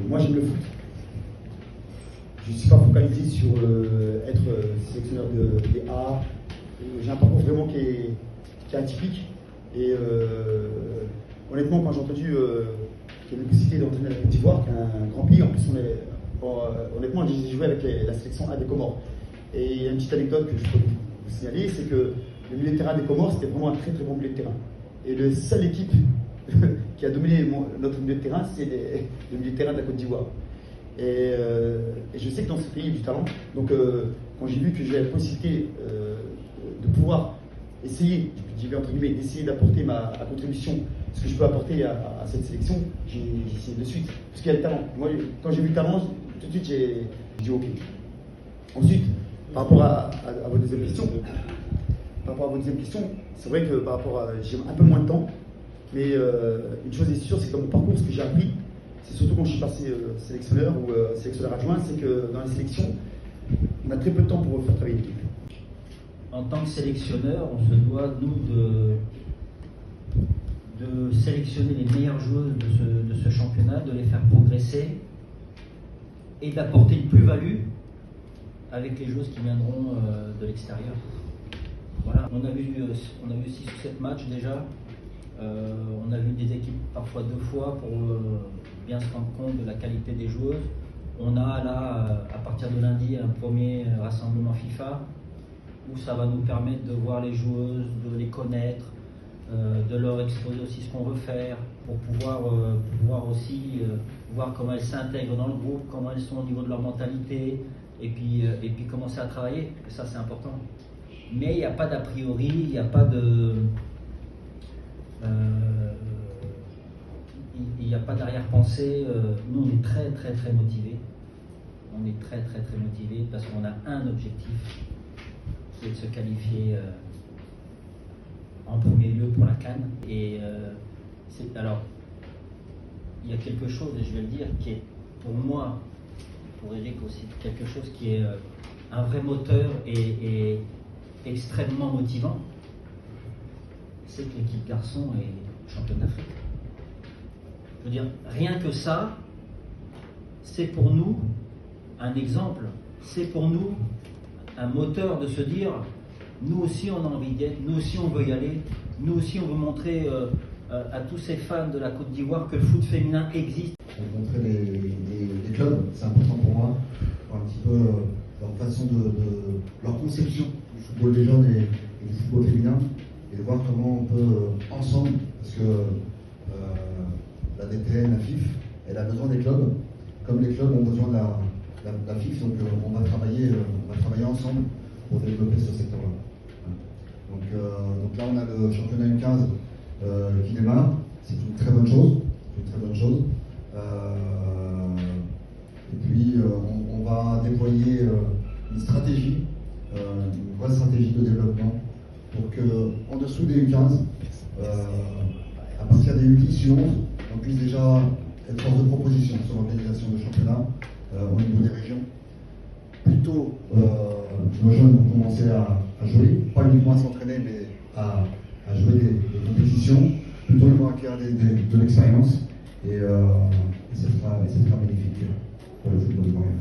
moi j'aime le foot. Je ne suis pas focalisé sur être sélectionneur des A. J'ai un parcours vraiment qui est atypique. Et honnêtement, quand j'ai entendu qu'il y a une possibilité d'entraîner la Côte d'Ivoire, qui est un grand pays, en plus honnêtement, j'ai joué avec la sélection A des Comores. Et il y a une petite anecdote que je peux vous signaler, c'est que le milieu de terrain des Comores, c'était vraiment un très très bon milieu de terrain. Et la seule équipe qui a dominé notre milieu de terrain, c'est le milieu de terrain de la Côte d'Ivoire. Et je sais que dans ce pays, il y a du talent. Donc quand j'ai vu que j'ai la possibilité de pouvoir essayer, j'y vais entre guillemets, d'essayer d'apporter ma contribution, ce que je peux apporter à cette sélection, j'ai essayé de suite. Parce qu'il y a le talent. Moi, quand j'ai vu le talent, tout de suite, j'ai dit OK. Ensuite, par rapport à votre deuxième question, c'est vrai que par rapport à, j'ai un peu moins de temps, mais une chose est sûre, c'est que dans mon parcours, ce que j'ai appris, c'est surtout quand je suis passé sélectionneur ou sélectionneur adjoint, c'est que dans les sélections, on a très peu de temps pour faire travailler l'équipe. En tant que sélectionneur, on se doit, nous, de sélectionner les meilleures joueuses de ce championnat, de les faire progresser et d'apporter une plus-value avec les joueuses qui viendront de l'extérieur. Voilà, on a vu 6 ou 7 matchs déjà. On a vu des équipes parfois 2 fois pour bien se rendre compte de la qualité des joueuses. On a là, à partir de lundi, un premier rassemblement FIFA où ça va nous permettre de voir les joueuses, de les connaître, de leur exposer aussi ce qu'on veut faire, pour pouvoir aussi voir comment elles s'intègrent dans le groupe, comment elles sont au niveau de leur mentalité, et puis commencer à travailler, ça c'est important. Mais il n'y a pas d'a priori, il n'y a pas de... il n'y a pas d'arrière-pensée. Nous on est très très très motivés. On est très très très motivés parce qu'on a un objectif, qui est de se qualifier en premier lieu pour la CAN. Et alors, il y a quelque chose, et je vais le dire, qui est pour moi, pour Eric aussi, quelque chose qui est un vrai moteur et extrêmement motivant, c'est que l'équipe garçon est championne d'Afrique. Je veux dire, rien que ça, c'est pour nous un exemple, c'est pour nous un moteur de se dire, nous aussi on a envie d'être, nous aussi on veut y aller, nous aussi on veut montrer à tous ces fans de la Côte d'Ivoire que le foot féminin existe. Rencontrer les clubs, c'est important pour moi, voir un petit peu leur façon leur conception du football des jeunes et du football féminin, et de voir comment on peut ensemble, parce que la DTN, la FIF, elle a besoin des clubs, comme les clubs ont besoin de la FIF, donc on va travailler ensemble pour développer ce secteur-là. Donc là, on a le championnat U15 qui démarre, c'est une très bonne chose. Et puis, on va déployer une stratégie, une vraie stratégie de développement pour qu'en dessous des U15, à partir des U10, U11, on puisse déjà être force de proposition sur l'organisation de championnat au niveau des régions. Plutôt, nos jeunes vont commencer à jouer, pas uniquement à s'entraîner, mais à jouer des compétitions. Plutôt, ils vont acquérir de l'expérience et ce sera bénéfique pour le football ivoirien.